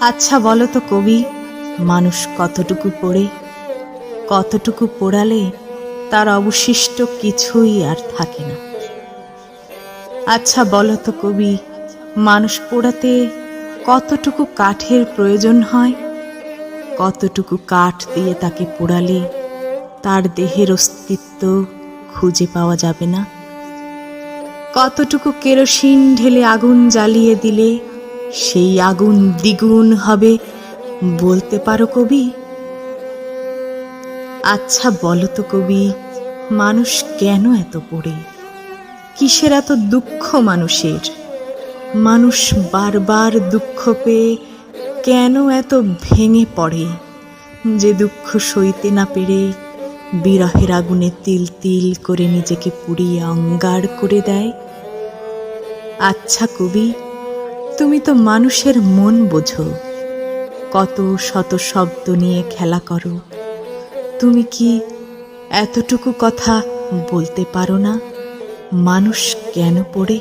আচ্ছা বলো তো কবি, মানুষ কতটুকু পড়ে, কতটুকু পোড়ালে তার অবশিষ্ট কিছুই আর থাকে না। আচ্ছা বলো তো কবি, মানুষ পোড়াতে কতটুকু কাঠের প্রয়োজন হয়, কতটুকু কাঠ দিয়ে তাকে পোড়ালে তার দেহের অস্তিত্ব খুঁজে পাওয়া যাবে না, কতটুকু কেরোসিন ঢেলে আগুন জ্বালিয়ে দিলে সেই আগুন দ্বিগুণ হবে, বলতে পারো কবি? আচ্ছা বলো তো কবি, মানুষ কেন এত পড়ে, কিসের এত দুঃখ মানুষের? মানুষ বারবার দুঃখ পেয়ে কেন এত ভেঙে পড়ে, যে দুঃখ সইতে না পেরে বিরহের আগুনে তিল তিল করে নিজেকে পুড়িয়ে অঙ্গার করে দেয়? আচ্ছা কবি, তুমি তো মানুষের মন বোঝো, কত শত শব্দ নিয়ে খেলা করো, তুমি কি এতটুকু কথা বলতে পারো না মানুষ কেন পড়ে?